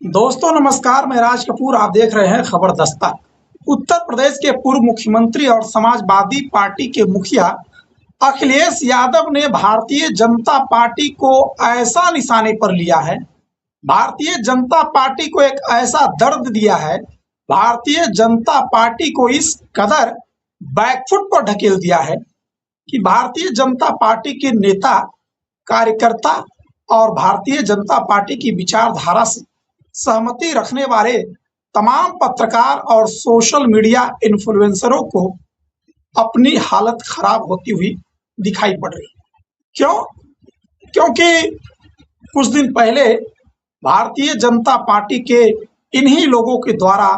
दोस्तों नमस्कार, मैं राज कपूर। आप देख रहे हैं खबर दस्तक। उत्तर प्रदेश के पूर्व मुख्यमंत्री और समाजवादी पार्टी के मुखिया अखिलेश यादव ने भारतीय जनता पार्टी को ऐसा निशाने पर लिया है, भारतीय जनता पार्टी को एक ऐसा दर्द दिया है, भारतीय जनता पार्टी को इस कदर बैकफुट पर ढकेल दिया है कि भारतीय जनता पार्टी के नेता, कार्यकर्ता और भारतीय जनता पार्टी की विचारधारा से सहमति रखने वाले तमाम पत्रकार और सोशल मीडिया इन्फ्लुएंसरों को अपनी हालत खराब होती हुई दिखाई पड़ रही है। क्यों? क्योंकि कुछ दिन पहले भारतीय जनता पार्टी के इन्हीं लोगों के द्वारा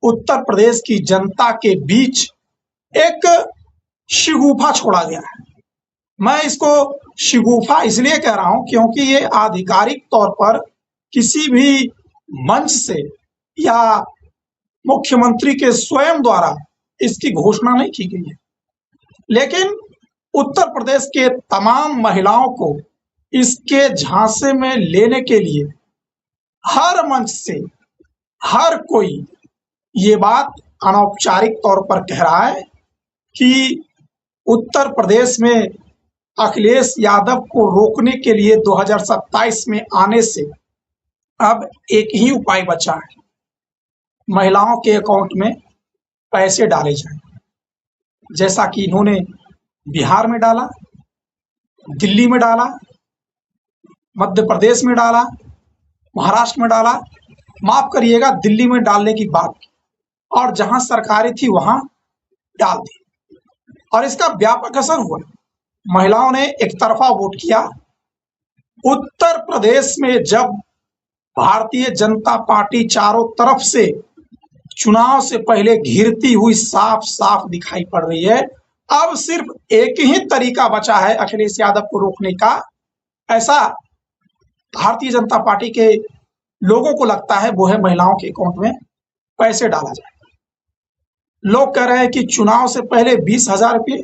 उत्तर प्रदेश की जनता के बीच एक शिगुफा छोड़ा गया है। मैं इसको शिगुफा इसलिए कह रहा हूं क्योंकि ये आधिकारिक तौर पर किसी भी मंच से या मुख्यमंत्री के स्वयं द्वारा इसकी घोषणा नहीं की गई है, लेकिन उत्तर प्रदेश के तमाम महिलाओं को इसके झांसे में लेने के लिए हर मंच से हर कोई ये बात अनौपचारिक तौर पर कह रहा है कि उत्तर प्रदेश में अखिलेश यादव को रोकने के लिए 2027 में आने से अब एक ही उपाय बचा है, महिलाओं के अकाउंट में पैसे डाले जाएं। जैसा कि इन्होंने बिहार में डाला, दिल्ली में डाला, मध्य प्रदेश में डाला, महाराष्ट्र में डाला, माफ करिएगा दिल्ली में डालने की बात की और जहां सरकारें थी वहां डाल दी और इसका व्यापक असर हुआ। महिलाओं ने एक तरफा वोट किया। उत्तर प्रदेश में जब भारतीय जनता पार्टी चारों तरफ से चुनाव से पहले घिरती हुई साफ साफ दिखाई पड़ रही है, अब सिर्फ एक ही तरीका बचा है अखिलेश यादव को रोकने का। ऐसा भारतीय जनता पार्टी के लोगों को लगता है, वो है महिलाओं के अकाउंट में पैसे डाला जाए। लोग कह रहे हैं कि चुनाव से पहले 20,000 रुपये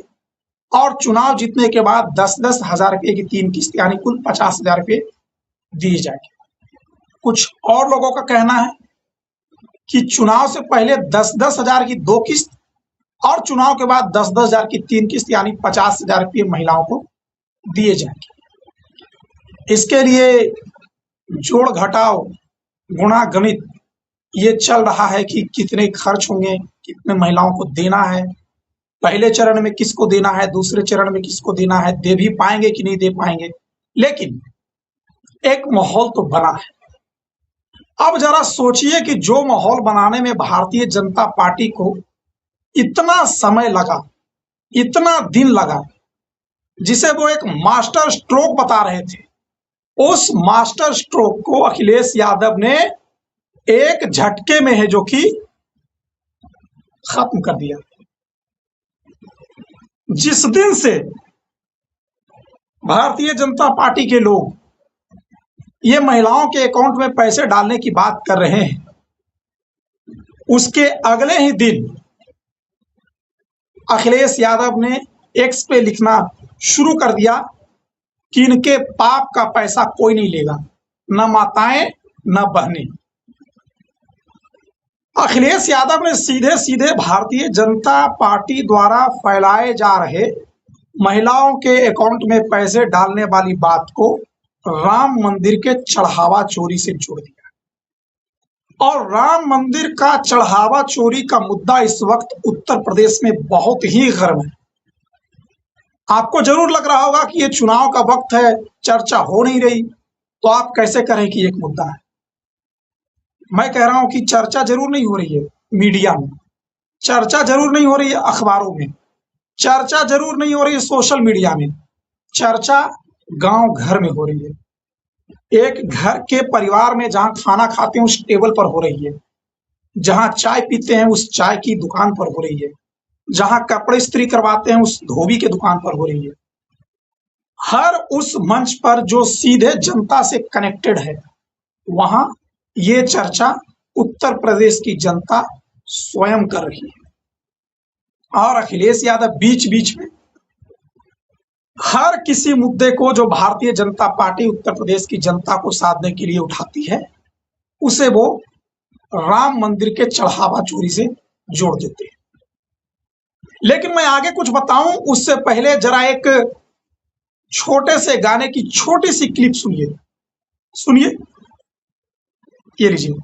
और चुनाव जीतने के बाद 10-10 हजार रुपये की 3 किस्त यानी कुल 50,000 रुपये दिए जाएंगे। कुछ और लोगों का कहना है कि चुनाव से पहले 10-10 हजार की 2 किस्त और चुनाव के बाद 10-10 हजार की 3 किस्त यानी 50,000 रुपये महिलाओं को दिए जाएंगे। इसके लिए जोड़ घटाव गुणा गणित ये चल रहा है कि कितने खर्च होंगे, कितने महिलाओं को देना है, पहले चरण में किसको देना है, दूसरे चरण में किसको देना है, दे भी पाएंगे कि नहीं दे पाएंगे। लेकिन एक माहौल तो बना है। अब जरा सोचिए कि जो माहौल बनाने में भारतीय जनता पार्टी को इतना समय लगा, इतना दिन लगा, जिसे वो एक मास्टर स्ट्रोक बता रहे थे, उस मास्टर स्ट्रोक को अखिलेश यादव ने एक झटके में है जो कि खत्म कर दिया। जिस दिन से भारतीय जनता पार्टी के लोग ये महिलाओं के अकाउंट में पैसे डालने की बात कर रहे हैं, उसके अगले ही दिन अखिलेश यादव ने एक्स पे लिखना शुरू कर दिया कि इनके पाप का पैसा कोई नहीं लेगा, न माताएं न बहनें। अखिलेश यादव ने सीधे सीधे भारतीय जनता पार्टी द्वारा फैलाए जा रहे महिलाओं के अकाउंट में पैसे डालने वाली बात को राम मंदिर के चढ़ावा चोरी से जोड़ दिया। और राम मंदिर का चढ़ावा चोरी का मुद्दा इस वक्त उत्तर प्रदेश में बहुत ही गर्म है। आपको जरूर लग रहा होगा कि ये चुनाव का वक्त है, चर्चा हो नहीं रही, तो आप कैसे करें कि एक मुद्दा है। मैं कह रहा हूं कि चर्चा जरूर नहीं हो रही है मीडिया में, चर्चा जरूर नहीं हो रही है अखबारों में, चर्चा जरूर नहीं हो रही है सोशल मीडिया में, चर्चा गांव घर में हो रही है। एक घर के परिवार में जहां खाना खाते हैं उस टेबल पर हो रही है, जहां चाय पीते हैं उस चाय की दुकान पर हो रही है, जहां कपड़े इस्त्री करवाते हैं उस धोबी के दुकान पर हो रही है। हर उस मंच पर जो सीधे जनता से कनेक्टेड है, वहां ये चर्चा उत्तर प्रदेश की जनता स्वयं कर रही है। और अखिलेश यादव बीच बीच में हर किसी मुद्दे को जो भारतीय जनता पार्टी उत्तर प्रदेश की जनता को साधने के लिए उठाती है, उसे वो राम मंदिर के चढ़ावा चोरी से जोड़ देते हैं। लेकिन मैं आगे कुछ बताऊं उससे पहले जरा एक छोटे से गाने की छोटी सी क्लिप सुनिए। सुनिए, ये लीजिए।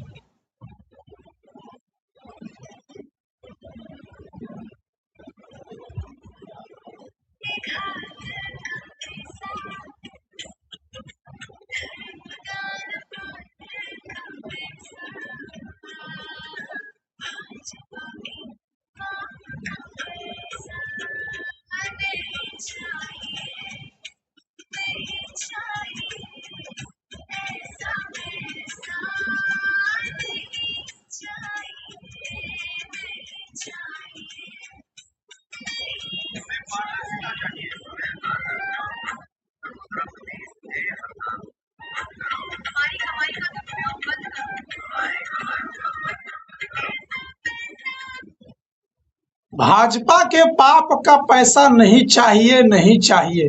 भाजपा के पाप का पैसा नहीं चाहिए, नहीं चाहिए।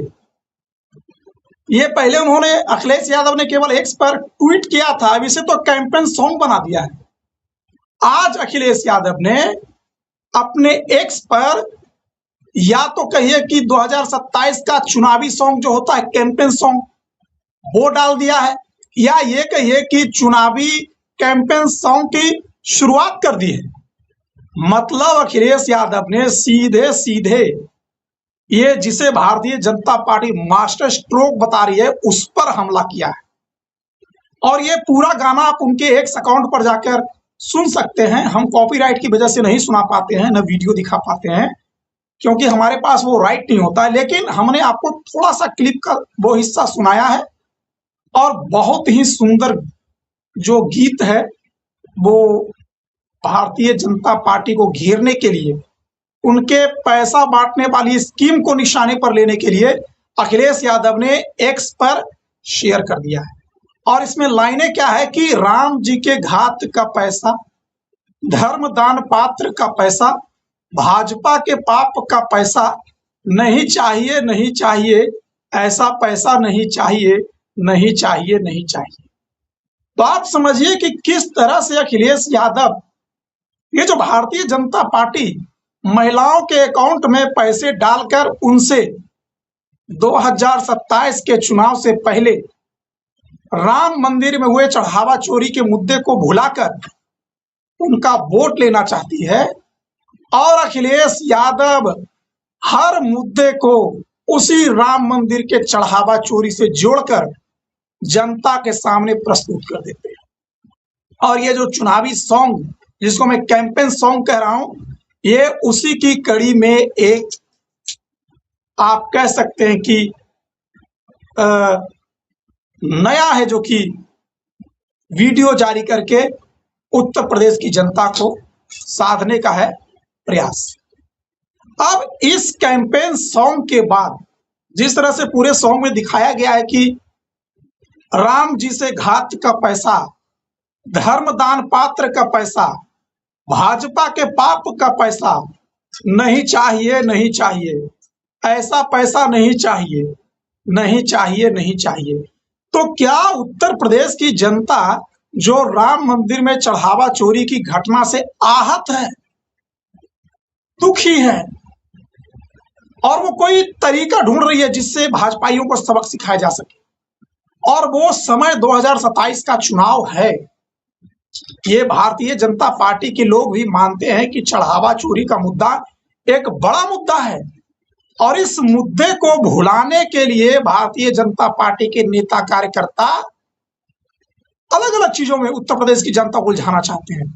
ये पहले उन्होंने अखिलेश यादव ने केवल एक्स पर ट्वीट किया था, अब इसे तो कैंपेन सॉन्ग बना दिया है। आज अखिलेश यादव ने अपने एक्स पर या तो कहिए कि 2027 का चुनावी सॉन्ग जो होता है कैंपेन सॉन्ग वो डाल दिया है, या ये कहिए कि चुनावी कैंपेन सॉन्ग की शुरुआत कर दी है। मतलब अखिलेश यादव ने सीधे सीधे ये जिसे Bharatiya Janata party master stroke बता रही है उस पर हमला किया है। और ये पूरा गाना आप उनके एक्स अकाउंट पर जाकर सुन सकते हैं। हम कॉपीराइट की वजह से नहीं सुना पाते हैं, न वीडियो दिखा पाते हैं, क्योंकि हमारे पास वो राइट नहीं होता है। लेकिन हमने आपको थोड़ा सा क्लिप का वो हिस्सा सुनाया है और बहुत ही सुंदर जो गीत है वो भारतीय जनता पार्टी को घेरने के लिए, उनके पैसा बांटने वाली स्कीम को निशाने पर लेने के लिए अखिलेश यादव ने एक्स पर शेयर कर दिया है। और इसमें लाइनें क्या है कि राम जी के घात का पैसा, धर्मदान पात्र का पैसा, भाजपा के पाप का पैसा नहीं चाहिए, नहीं चाहिए, ऐसा पैसा नहीं चाहिए, नहीं चाहिए, नहीं चाहिए। तो आप समझिए कि किस तरह से अखिलेश यादव, ये जो भारतीय जनता पार्टी महिलाओं के अकाउंट में पैसे डालकर उनसे 2027 के चुनाव से पहले राम मंदिर में हुए चढ़ावा चोरी के मुद्दे को भुलाकर उनका वोट लेना चाहती है, और अखिलेश यादव हर मुद्दे को उसी राम मंदिर के चढ़ावा चोरी से जोड़कर जनता के सामने प्रस्तुत कर देते हैं। और ये जो चुनावी सॉन्ग जिसको मैं कैंपेन सॉन्ग कह रहा हूं, ये उसी की कड़ी में एक आप कह सकते हैं कि नया है, जो कि वीडियो जारी करके उत्तर प्रदेश की जनता को साधने का है प्रयास। अब इस कैंपेन सॉन्ग के बाद जिस तरह से पूरे सॉन्ग में दिखाया गया है कि राम जी से घात का पैसा, धर्मदान पात्र का पैसा, भाजपा के पाप का पैसा नहीं चाहिए, नहीं चाहिए, ऐसा पैसा नहीं चाहिए, नहीं चाहिए, नहीं चाहिए। तो क्या उत्तर प्रदेश की जनता जो राम मंदिर में चढ़ावा चोरी की घटना से आहत है, दुखी है, और वो कोई तरीका ढूंढ रही है जिससे भाजपाइयों को सबक सिखाया जा सके, और वो समय 2027 का चुनाव है। ये भारतीय जनता पार्टी के लोग भी मानते हैं कि चढ़ावा चोरी का मुद्दा एक बड़ा मुद्दा है, और इस मुद्दे को भुलाने के लिए भारतीय जनता पार्टी के नेता कार्यकर्ता अलग अलग चीजों में उत्तर प्रदेश की जनता को उलझाना चाहते हैं।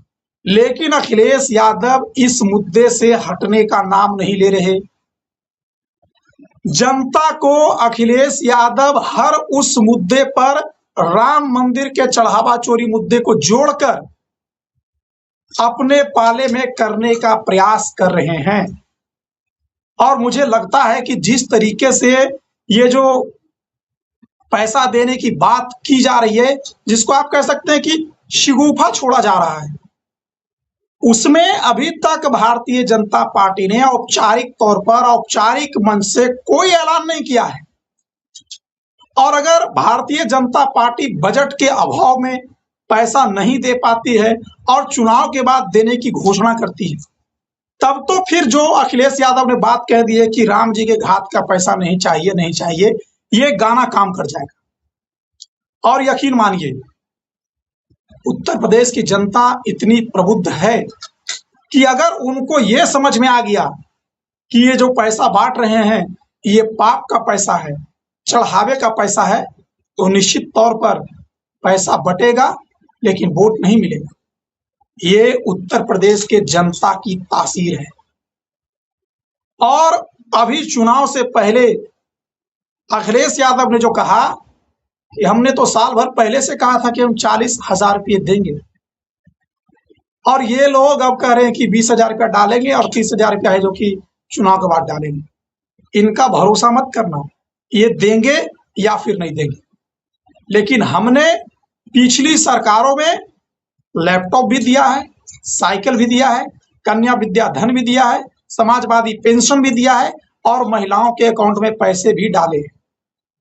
लेकिन अखिलेश यादव इस मुद्दे से हटने का नाम नहीं ले रहे। जनता को अखिलेश यादव हर उस मुद्दे पर राम मंदिर के चढ़ावा चोरी मुद्दे को जोड़कर अपने पाले में करने का प्रयास कर रहे हैं। और मुझे लगता है कि जिस तरीके से ये जो पैसा देने की बात की जा रही है, जिसको आप कह सकते हैं कि शिगुफा छोड़ा जा रहा है, उसमें अभी तक भारतीय जनता पार्टी ने औपचारिक तौर पर, औपचारिक मंच से कोई ऐलान नहीं किया है। और अगर भारतीय जनता पार्टी बजट के अभाव में पैसा नहीं दे पाती है और चुनाव के बाद देने की घोषणा करती है, तब तो फिर जो अखिलेश यादव ने बात कह दी है कि राम जी के घात का पैसा नहीं चाहिए, नहीं चाहिए, ये गाना काम कर जाएगा। और यकीन मानिए, उत्तर प्रदेश की जनता इतनी प्रबुद्ध है कि अगर उनको ये समझ में आ गया कि ये जो पैसा बांट रहे हैं ये पाप का पैसा है, चढ़ावे का पैसा है, तो निश्चित तौर पर पैसा बटेगा लेकिन वोट नहीं मिलेगा। ये उत्तर प्रदेश के जनता की तासीर है। और अभी चुनाव से पहले अखिलेश यादव ने जो कहा कि हमने तो साल भर पहले से कहा था कि हम 40,000 रुपये देंगे, और ये लोग अब कह रहे हैं कि 20,000 रुपया डालेंगे और 30,000 रुपया है जो कि चुनाव के बाद डालेंगे। इनका भरोसा मत करना, ये देंगे या फिर नहीं देंगे। लेकिन हमने पिछली सरकारों में लैपटॉप भी दिया है, साइकिल भी दिया है, कन्या विद्या धन भी दिया है, समाजवादी पेंशन भी दिया है और महिलाओं के अकाउंट में पैसे भी डाले।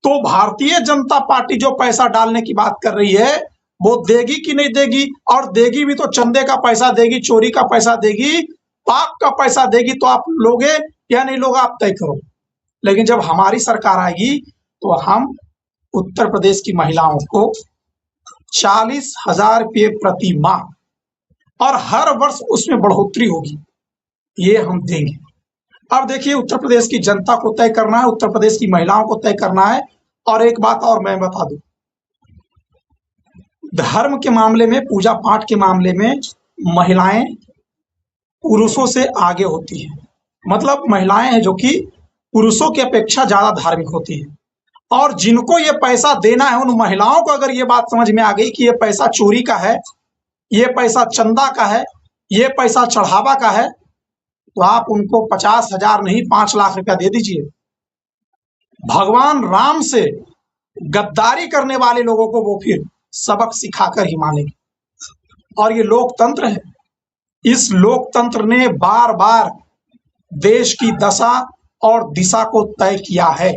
तो भारतीय जनता पार्टी जो पैसा डालने की बात कर रही है वो देगी कि नहीं देगी? और देगी भी तो चंदे का पैसा देगी, चोरी का पैसा देगी, पाप का पैसा देगी। तो आप लोगे या नहीं लोगे, आप तय करो। लेकिन जब हमारी सरकार आएगी तो हम उत्तर प्रदेश की महिलाओं को 40,000 रुपये प्रति माह और हर वर्ष उसमें बढ़ोतरी होगी, ये हम देंगे। अब देखिए, उत्तर प्रदेश की जनता को तय करना है, उत्तर प्रदेश की महिलाओं को तय करना है। और एक बात और मैं बता दूं, धर्म के मामले में, पूजा पाठ के मामले में महिलाएं पुरुषों से आगे होती हैं। मतलब महिलाएं हैं जो कि पुरुषों की अपेक्षा ज्यादा धार्मिक होती हैं। और जिनको ये पैसा देना है, उन महिलाओं को अगर ये बात समझ में आ गई कि ये पैसा चोरी का है, ये पैसा चंदा का है, ये पैसा चढ़ावा का है, तो आप उनको 50,000 नहीं 5 लाख रुपया दे दीजिए। भगवान राम से गद्दारी करने वाले लोगों को वो फिर सबक सिखाकर ही मानेंगे। और ये लोकतंत्र है। इस लोकतंत्र ने बार बार देश की दशा और दिशा को तय किया है।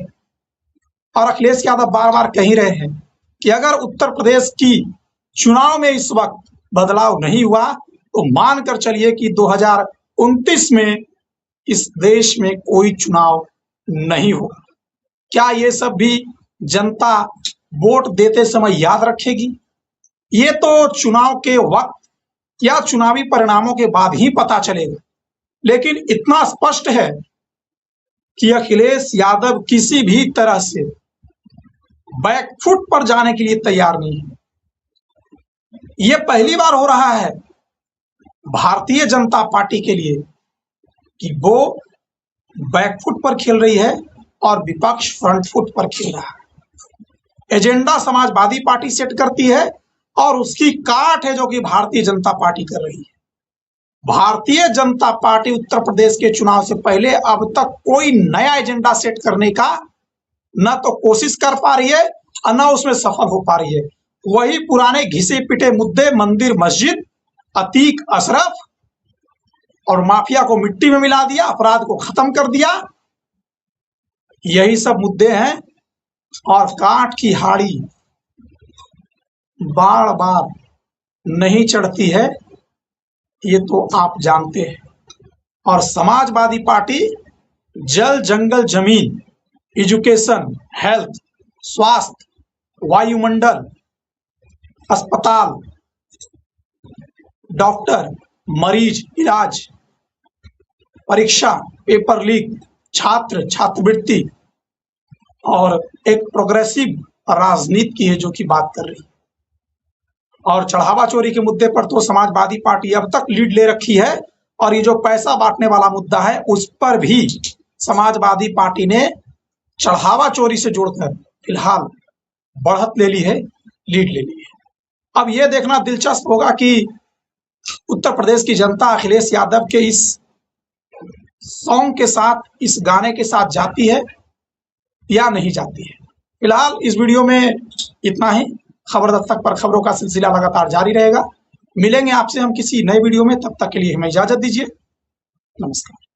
और अखिलेश यादव बार बार कह रहे हैं कि अगर उत्तर प्रदेश की चुनाव में इस वक्त बदलाव नहीं हुआ तो मानकर चलिए कि 2029 में इस देश में कोई चुनाव नहीं होगा। क्या ये सब भी जनता वोट देते समय याद रखेगी? ये तो चुनाव के वक्त या चुनावी परिणामों के बाद ही पता चलेगा। लेकिन इतना स्पष्ट है कि अखिलेश यादव किसी भी तरह से बैकफुट पर जाने के लिए तैयार नहीं है। यह पहली बार हो रहा है भारतीय जनता पार्टी के लिए कि वो बैकफुट पर खेल रही है और विपक्ष फ्रंट फुट पर खेल रहा है। एजेंडा समाजवादी पार्टी सेट करती है और उसकी काट है जो कि भारतीय जनता पार्टी कर रही है। भारतीय जनता पार्टी उत्तर प्रदेश के चुनाव से पहले अब तक कोई नया एजेंडा सेट करने का न तो कोशिश कर पा रही है और न उसमें सफल हो पा रही है। वही पुराने घिसे पिटे मुद्दे, मंदिर मस्जिद, अतीक अशरफ और माफिया को मिट्टी में मिला दिया, अपराध को खत्म कर दिया, यही सब मुद्दे हैं। और काट की हाड़ी बार बार नहीं चढ़ती है, ये तो आप जानते हैं। और समाजवादी पार्टी जल जंगल जमीन, एजुकेशन, हेल्थ, स्वास्थ्य, वायुमंडल, अस्पताल, डॉक्टर, मरीज, इलाज, परीक्षा, पेपर लीक, छात्र, छात्रवृत्ति और एक प्रोग्रेसिव राजनीति की है जो कि बात कर रही है। और चढ़ावा चोरी के मुद्दे पर तो समाजवादी पार्टी अब तक लीड ले रखी है। और ये जो पैसा बांटने वाला मुद्दा है उस पर भी समाजवादी पार्टी ने चढ़ावा चोरी से जोड़कर फिलहाल बढ़त ले ली है, लीड ले ली है। अब यह देखना दिलचस्प होगा कि उत्तर प्रदेश की जनता अखिलेश यादव के इस सॉन्ग के साथ, इस गाने के साथ जाती है या नहीं जाती है। फिलहाल इस वीडियो में इतना ही। खबर दस्तक पर खबरों का सिलसिला लगातार जारी रहेगा। मिलेंगे आपसे हम किसी नए वीडियो में, तब तक के लिए हमें इजाजत दीजिए। नमस्कार।